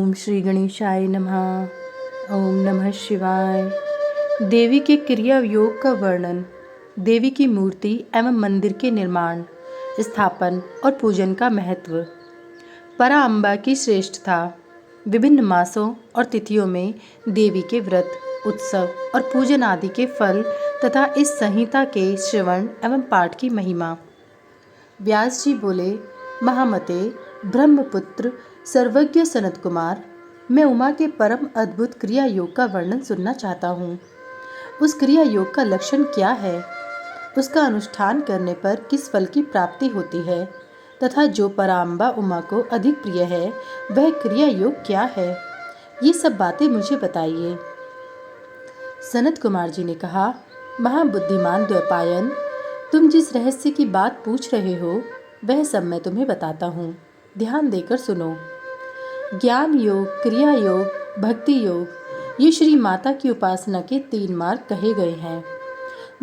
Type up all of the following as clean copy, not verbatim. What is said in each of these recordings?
ओम श्री गणेशाय नमः। ओम नमः शिवाय। देवी के क्रिया योग का वर्णन। देवी की मूर्ति एवं मंदिर के निर्माण, स्थापन और पूजन का महत्व। परा अम्बा की श्रेष्ठता। विभिन्न मासों और तिथियों में देवी के व्रत, उत्सव और पूजन आदि के फल तथा इस संहिता के श्रवण एवं पाठ की महिमा। व्यास जी बोले, महामते, ब्रह्मपुत्र, सर्वज्ञ सनत कुमार, मैं उमा के परम अद्भुत क्रिया योग का वर्णन सुनना चाहता हूँ। उस क्रिया योग का लक्षण क्या है, उसका अनुष्ठान करने पर किस फल की प्राप्ति होती है तथा जो पराम्बा उमा को अधिक प्रिय है वह क्रिया योग क्या है, ये सब बातें मुझे बताइए। सनत कुमार जी ने कहा, महाबुद्धिमान द्वैपायन, तुम जिस रहस्य की बात पूछ रहे हो वह सब मैं तुम्हें बताता हूँ, ध्यान देकर सुनो। ज्ञान योग, क्रिया योग, भक्ति योग, ये श्री माता की उपासना के 3 मार्ग कहे गए हैं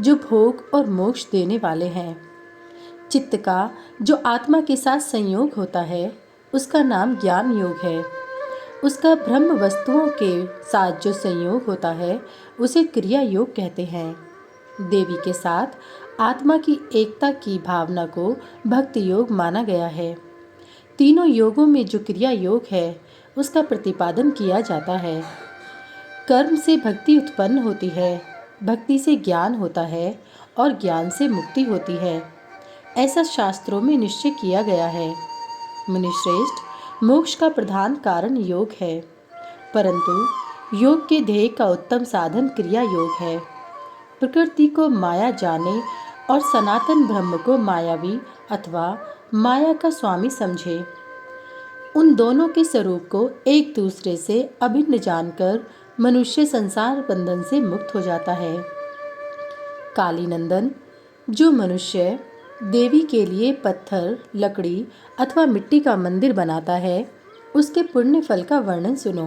जो भोग और मोक्ष देने वाले हैं। चित्त का जो आत्मा के साथ संयोग होता है उसका नाम ज्ञान योग है। उसका ब्रह्म वस्तुओं के साथ जो संयोग होता है उसे क्रिया योग कहते हैं। देवी के साथ आत्मा की एकता की भावना को भक्ति योग माना गया है। तीनों योगों में जो क्रिया योग है उसका प्रतिपादन किया जाता है। कर्म से भक्ति उत्पन्न होती है, भक्ति से ज्ञान होता है और ज्ञान से मुक्ति होती है, ऐसा शास्त्रों में निश्चय किया गया है। मुनिश्रेष्ठ, मोक्ष का प्रधान कारण योग है, परंतु योग के ध्येय का उत्तम साधन क्रिया योग है। प्रकृति को माया जाने और सनातन ब्रह्म को मायावी अथवा माया का स्वामी समझे। उन दोनों के स्वरूप को एक दूसरे से अभिन्न जानकर मनुष्य संसार बंधन से मुक्त हो जाता है। काली नंदन, जो मनुष्य देवी के लिए पत्थर, लकड़ी अथवा मिट्टी का मंदिर बनाता है उसके पुण्य फल का वर्णन सुनो।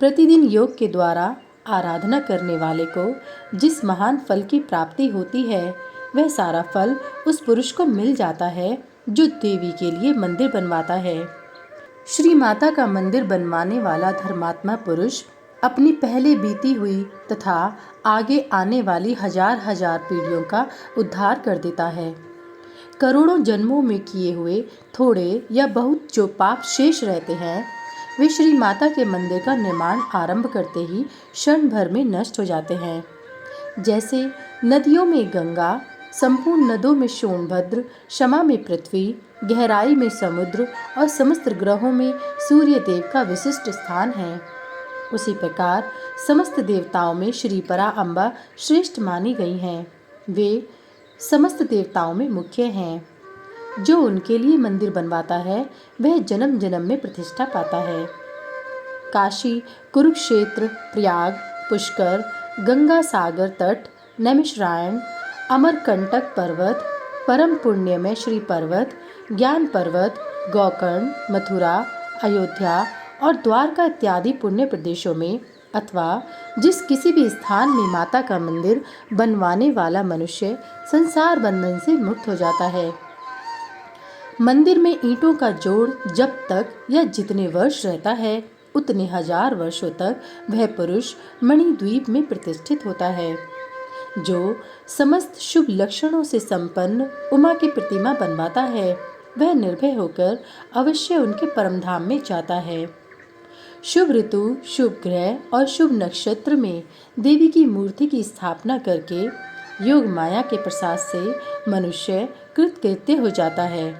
प्रतिदिन योग के द्वारा आराधना करने वाले को जिस महान फल की प्राप्ति होती है वह सारा फल उस पुरुष को मिल जाता है जो देवी के लिए मंदिर बनवाता है। श्री माता का मंदिर बनवाने वाला धर्मात्मा पुरुष अपनी पहले बीती हुई तथा आगे आने वाली हजार पीढ़ियों का उद्धार कर देता है। करोड़ों जन्मों में किए हुए थोड़े या बहुत जो पाप शेष रहते हैं वे श्री माता के मंदिर का निर्माण आरंभ करते ही क्षण भर में नष्ट हो जाते हैं। जैसे नदियों में गंगा, संपूर्ण नदों में सोनभद्र, क्षमा में पृथ्वी, गहराई में समुद्र और समस्त ग्रहों में सूर्य देव का विशिष्ट स्थान है, उसी प्रकार समस्त देवताओं में श्री परा अम्बा श्रेष्ठ मानी गई हैं। वे समस्त देवताओं में मुख्य हैं। जो उनके लिए मंदिर बनवाता है वह जन्म जन्म में प्रतिष्ठा पाता है। काशी, कुरुक्षेत्र, प्रयाग, पुष्कर, गंगा सागर तट, नैमिषारण्य, अमरकंटक पर्वत, परम पुण्यमय श्री पर्वत, ज्ञान पर्वत, गोकर्ण, मथुरा, अयोध्या और द्वारका इत्यादि पुण्य प्रदेशों में अथवा जिस किसी भी स्थान में माता का मंदिर बनवाने वाला मनुष्य संसार बंधन से मुक्त हो जाता है। मंदिर में ईंटों का जोड़ जब तक या जितने वर्ष रहता है उतने 1000 वर्षों तक वह पुरुष मणिद्वीप में प्रतिष्ठित होता है। जो समस्त शुभ लक्षणों से संपन्न उमा की प्रतिमा बनवाता है वह निर्भय होकर अवश्य उनके परमधाम में जाता है। शुभ ऋतु, शुभ ग्रह और शुभ नक्षत्र में देवी की मूर्ति की स्थापना करके योग माया के प्रसाद से मनुष्य कृतकृत्य हो जाता है।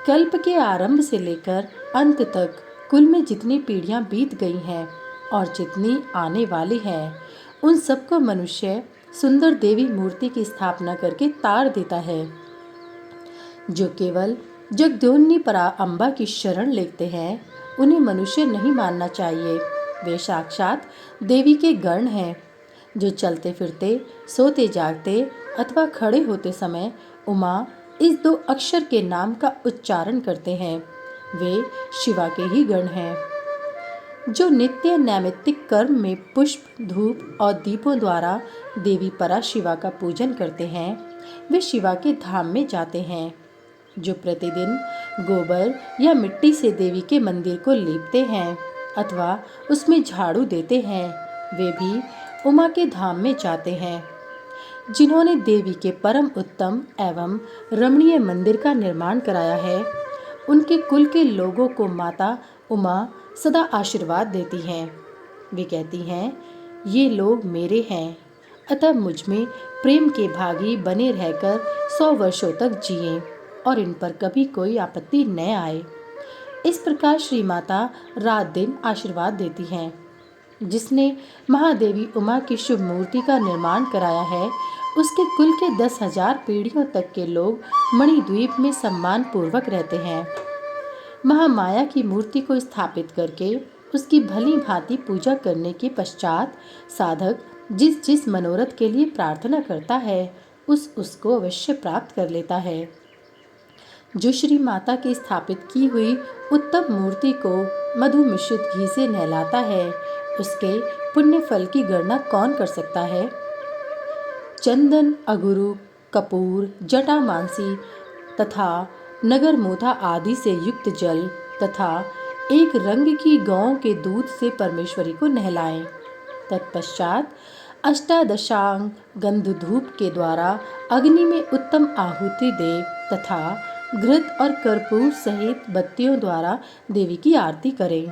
कल्प के आरंभ से लेकर अंत तक कुल में जितनी पीढ़ियां बीत गई हैं और जितनी आने वाली हैं उन सबको मनुष्य सुंदर देवी मूर्ति की स्थापना करके तार देता है। जो केवल जगद्योनि परा अम्बा की शरण लेते हैं उन्हें मनुष्य नहीं मानना चाहिए। वे साक्षात देवी के गण हैं जो चलते फिरते, सोते जागते अथवा खड़े होते समय उमा इस 2 अक्षर के नाम का उच्चारण करते हैं। वे शिवा के ही गण हैं। जो नित्य नैमित्तिक कर्म में पुष्प, धूप और दीपों द्वारा देवी परा शिवा का पूजन करते हैं वे शिवा के धाम में जाते हैं। जो प्रतिदिन गोबर या मिट्टी से देवी के मंदिर को लीपते हैं अथवा उसमें झाड़ू देते हैं, वे भी उमा के धाम में जाते हैं। जिन्होंने देवी के परम उत्तम एवं रमणीय मंदिर का निर्माण कराया है, उनके कुल के लोगों को माता उमा सदा आशीर्वाद देती हैं। वे कहती हैं, ये लोग मेरे हैं, अतः मुझ में प्रेम के भागी बने रहकर 100 वर्षों तक जिएं और इन पर कभी कोई आपत्ति न आए। इस प्रकार श्री माता रात दिन आशीर्वाद देती हैं। जिसने महादेवी उमा की शुभ मूर्ति का निर्माण कराया है, उसके कुल के 10,000 पीढ़ियों तक के लोग मणिद्वीप में सम्मान पूर्वक रहते हैं। महामाया की मूर्ति को स्थापित करके उसकी भली भांति पूजा करने के पश्चात साधक जिस जिस मनोरथ के लिए प्रार्थना करता है, उसको अवश्य प्राप्त कर लेता है। जो श्री माता की स्थापित की हुई उत्तम मूर्ति को मधु मिश्रित घी से नहलाता है, उसके पुण्य फल की गणना कौन कर सकता है। चंदन, अगुरु, कपूर, जटामांसी तथा नगरमोथा आदि से युक्त जल तथा एक रंग की गौ के दूध से परमेश्वरी को नहलाएं। तत्पश्चात अष्टादशांग गंध धूप के द्वारा अग्नि में उत्तम आहुति दे तथा घृत और कर्पूर सहित बत्तियों द्वारा देवी की आरती करें।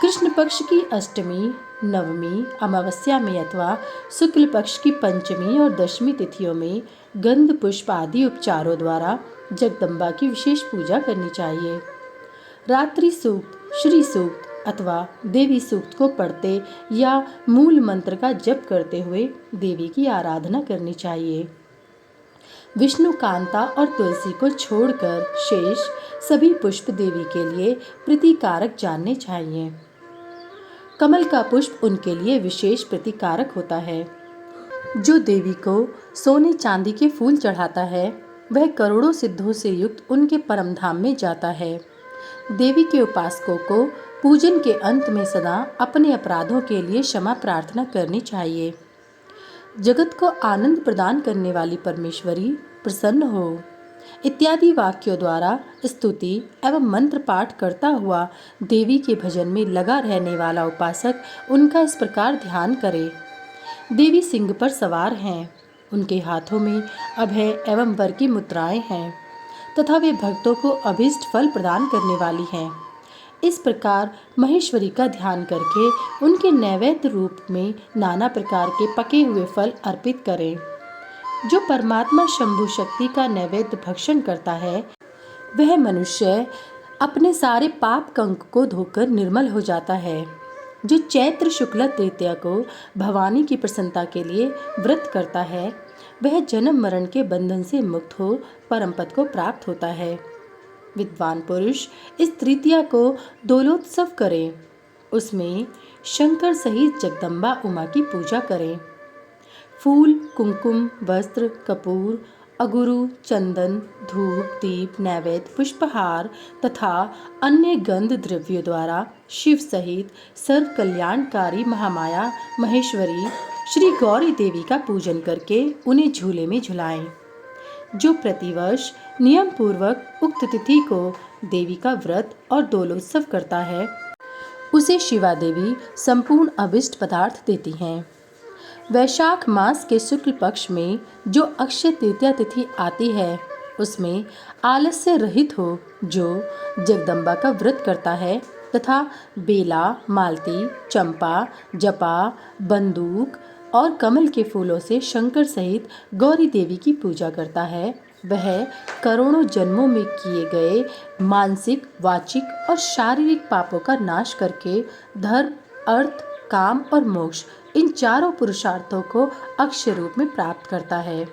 कृष्ण पक्ष की अष्टमी, नवमी, अमावस्या में अथवा शुक्ल पक्ष की पंचमी और दशमी तिथियों में गंध पुष्प आदि उपचारों द्वारा जगदम्बा की विशेष पूजा करनी चाहिए। रात्रि सूक्त, श्री सूक्त अथवा देवी सूक्त को पढ़ते या मूल मंत्र का जप करते हुए देवी की आराधना करनी चाहिए। विष्णु कांता और तुलसी को छोड़कर शेष सभी पुष्प देवी के लिए प्रीतिकारक जानने चाहिए। कमल का पुष्प उनके लिए विशेष प्रीतिकारक होता है। जो देवी को सोने चांदी के फूल चढ़ाता है, वह करोड़ों सिद्धों से युक्त उनके परम धाम में जाता है। देवी के उपासकों को पूजन के अंत में सदा अपने अपराधों के लिए क्षमा प्रार्थना करनी चाहिए। जगत को आनंद प्रदान करने वाली परमेश्वरी प्रसन्न हो इत्यादि वाक्यों द्वारा स्तुति एवं मंत्र पाठ करता हुआ देवी के भजन में लगा रहने वाला उपासक उनका इस प्रकार ध्यान करे। देवी सिंह पर सवार हैं, उनके हाथों में अभय एवं वर की मुद्राएं हैं तथा वे भक्तों को अभीष्ट फल प्रदान करने वाली हैं। इस प्रकार महेश्वरी का ध्यान करके उनके नैवेद्य रूप में नाना प्रकार के पके हुए फल अर्पित करें। जो परमात्मा शंभु शक्ति का नैवेद्य भक्षण करता है, वह मनुष्य अपने सारे पाप कंक को धोकर निर्मल हो जाता है। जो चैत्र शुक्ला तृतीया को भवानी की प्रसन्नता के लिए व्रत करता है, वह जन्म मरण के बंधन से मुक्त हो परम पद को प्राप्त होता है। विद्वान पुरुष इस तृतीया को दोलोत्सव करें, उसमें शंकर सहित जगदम्बा उमा की पूजा करें। फूल, कुमकुम, वस्त्र, कपूर, अगुरु, चंदन, धूप, दीप, नैवेद्य, पुष्पहार तथा अन्य गंध द्रव्यों द्वारा शिव सहित सर्व कल्याणकारी महामाया महेश्वरी श्री गौरी देवी का पूजन करके उन्हें झूले में झुलाएं। जो प्रतिवर्ष नियम पूर्वक उक्त तिथि को देवी का व्रत और दोलोत्सव करता है, उसे शिवा देवी संपूर्ण अभिष्ट पदार्थ देती हैं। वैशाख मास के शुक्ल पक्ष में जो अक्षय तृतीया तिथि आती है, उसमें आलस्य रहित हो जो जगदम्बा का व्रत करता है तथा बेला, मालती, चंपा, जपा, बंदूक और कमल के फूलों से शंकर सहित गौरी देवी की पूजा करता है, वह करोड़ों जन्मों में किए गए मानसिक, वाचिक और शारीरिक पापों का नाश करके धर्म, अर्थ, काम और मोक्ष इन चारों पुरुषार्थों को अक्षय रूप में प्राप्त करता है।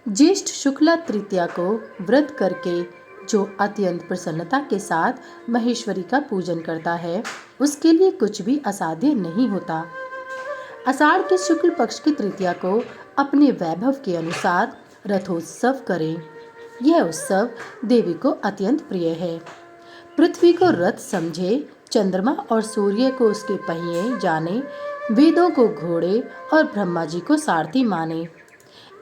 ज्येष्ठ शुक्ला तृतीया को व्रत करके जो अत्यंत प्रसन्नता के साथ महेश्वरी का पूजन करता है, उसके लिए कुछ भी असाध्य नहीं होता। आषाढ़ के शुक्ल पक्ष की तृतीया को अपने वैभव के अनुसार रथोत्सव करें। यह उत्सव देवी को अत्यंत प्रिय है। पृथ्वी को रथ समझे, चंद्रमा और सूर्य को उसके पहिए जाने, वेदों को घोड़े और ब्रह्मा जी को सारथी माने।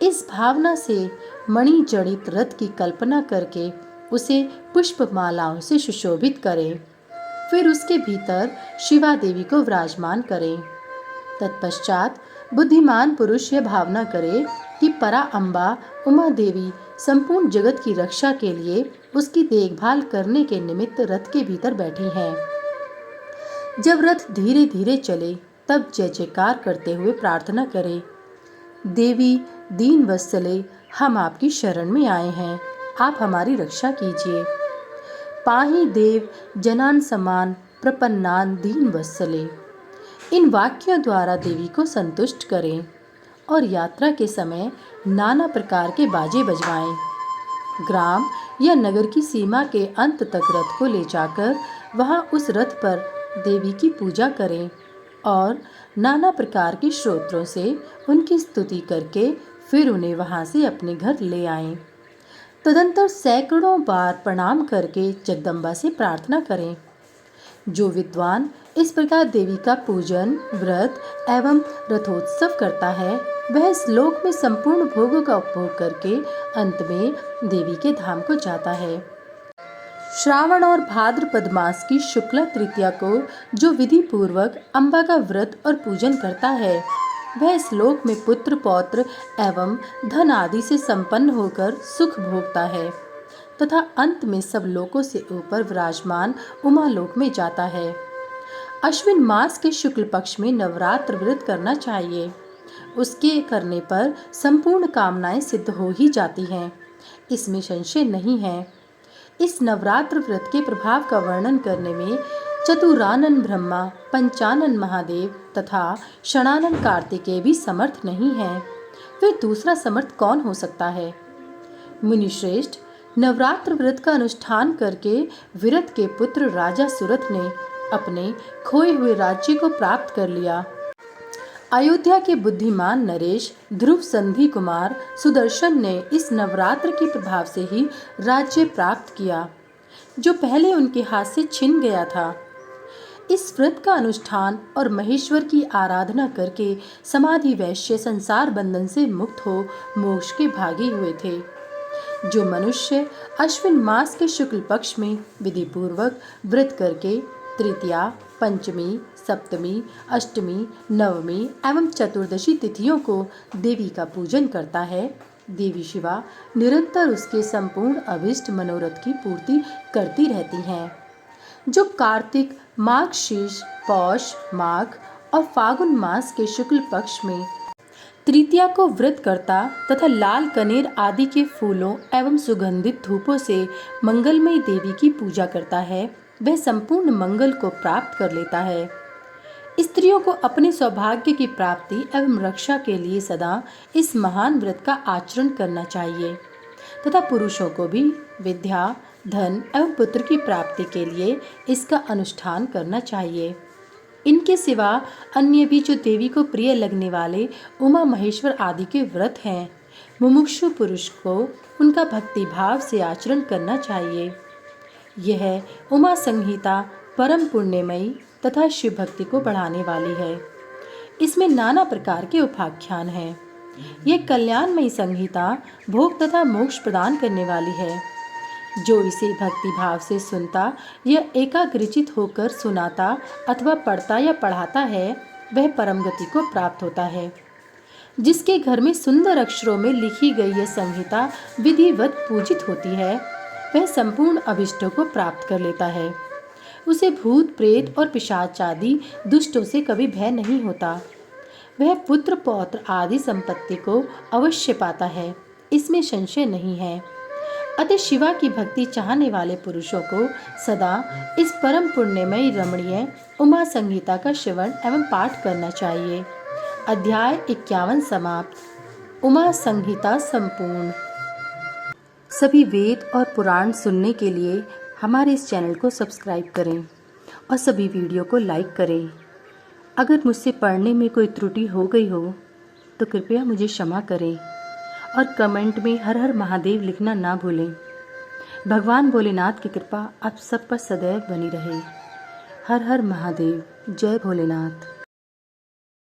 इस भावना से मणि जड़ित रथ की कल्पना करके उसे पुष्पमालाओं से सुशोभित करें। फिर उसके भीतर शिवा देवी को विराजमान करें। तत्पश्चात बुद्धिमान पुरुष यह भावना करे कि परा अम्बा उमा देवी संपूर्ण जगत की रक्षा के लिए उसकी देखभाल करने के निमित्त रथ के भीतर बैठी हैं। जब रथ धीरे धीरे चले तब जय जयकार करते हुए प्रार्थना करे, देवी दीन वत्सले, हम आपकी शरण में आए हैं, आप हमारी रक्षा कीजिए। पाहि देव जनान समान प्रपन्नान दीन वत्सले। इन वाक्यों द्वारा देवी को संतुष्ट करें और यात्रा के समय नाना प्रकार के बाजे बजवाएं। ग्राम या नगर की सीमा के अंत तक रथ को ले जाकर वहां उस रथ पर देवी की पूजा करें और नाना प्रकार के स्तोत्रों से उनकी स्तुति करके फिर उन्हें वहां से अपने घर ले आएं। तदंतर सैकड़ों बार प्रणाम करके जगदम्बा से प्रार्थना करें। जो विद्वान इस प्रकार देवी का पूजन, व्रत एवं रथोत्सव करता है वह इस लोक में संपूर्ण भोगों का उपभोग करके अंत में देवी के धाम को जाता है। श्रावण और भाद्रपद मास की शुक्ला तृतीया को जो विधि पूर्वक अम्बा का व्रत और पूजन करता है वह इस लोक में पुत्र पौत्र एवं धन आदि से संपन्न होकर सुख भोगता है तथा अंत में सब लोकों से ऊपर विराजमान उमा लोक में जाता है। अश्विन मास के शुक्ल पक्ष में नवरात्र व्रत करना चाहिए। उसके करने पर संपूर्ण कामनाएं सिद्ध हो ही जाती हैं, इसमें संशय नहीं है। इस नवरात्र व्रत के प्रभाव का वर्णन करने में चतुरानन ब्रह्मा, पंचानन महादेव तथा षणानन कार्तिकेय भी समर्थ नहीं है। फिर दूसरा समर्थ कौन हो सकता है? मुनिश्रेष्ठ, नवरात्र व्रत का अनुष्ठान करके विरत के पुत्र राजा सुरथ ने अपने खोए हुए राज्य को प्राप्त कर लिया। अयोध्या के बुद्धिमान नरेश, ध्रुव संधि कुमार सुदर्शन ने इस नवरात्र के प्रभाव से ही राज्य प्राप्त किया जो पहले उनके हाथ से छिन गया था। इस व्रत का अनुष्ठान और महेश्वर की आराधना करके समाधि वैश्य संसार बंधन से मुक्त हो मोक्ष के भागी हुए थे। जो मनुष्य अश्विन मास के शुक्ल पक्ष में विधि पूर्वक व्रत करके तृतीया, पंचमी, सप्तमी, अष्टमी, नवमी एवं चतुर्दशी तिथियों को देवी का पूजन करता है, देवी शिवा निरंतर उसके संपूर्ण अभिष्ट मनोरथ की पूर्ति करती रहती हैं। जो कार्तिक, माघ शीर्ष, पौष, माघ और फागुन मास के शुक्ल पक्ष में तृतीया को व्रत करता तथा लाल कनेर आदि के फूलों एवं सुगंधित धूपों से मंगलमयी देवी की पूजा करता है वह संपूर्ण मंगल को प्राप्त कर लेता है। स्त्रियों को अपने सौभाग्य की प्राप्ति एवं रक्षा के लिए सदा इस महान व्रत का आचरण करना चाहिए तथा पुरुषों को भी विद्या, धन एवं पुत्र की प्राप्ति के लिए इसका अनुष्ठान करना चाहिए। इनके सिवा अन्य भी जो देवी को प्रिय लगने वाले उमा महेश्वर आदि के व्रत हैं, मुमुक्षु पुरुष को उनका भक्ति भाव से आचरण करना चाहिए। यह उमा संहिता परम पुण्यमयी तथा शिव भक्ति को बढ़ाने वाली है। इसमें नाना प्रकार के उपाख्यान हैं। यह कल्याणमयी संहिता भोग तथा मोक्ष प्रदान करने वाली है। जो इसे भक्ति भाव से सुनता या एकाग्रचित होकर सुनाता अथवा पढ़ता या पढ़ाता है वह परम गति को प्राप्त होता है। जिसके घर में सुंदर अक्षरों में लिखी गई यह संहिता विधिवत पूजित होती है वह संपूर्ण अभिष्टों को प्राप्त कर लेता है। उसे भूत प्रेत और पिशाच आदि दुष्टों से कभी भय नहीं होता। वह पुत्र पौत्र आदि संपत्ति को अवश्य पाता है, इसमें संशय नहीं है। अतः शिवा की भक्ति चाहने वाले पुरुषों को सदा इस परम पुण्यमयी रमणीय उमा संहिता का श्रवण एवं पाठ करना चाहिए। अध्याय 51 समाप्त। उमा संहिता संपूर्ण। सभी वेद और पुराण सुनने के लिए हमारे इस चैनल को सब्सक्राइब करें और सभी वीडियो को लाइक करें। अगर मुझसे पढ़ने में कोई त्रुटि हो गई हो तो कृपया मुझे क्षमा करें और कमेंट में हर हर महादेव लिखना ना भूलें। भगवान भोलेनाथ की कृपा आप सब पर सदैव बनी रहे। हर हर महादेव। जय भोलेनाथ।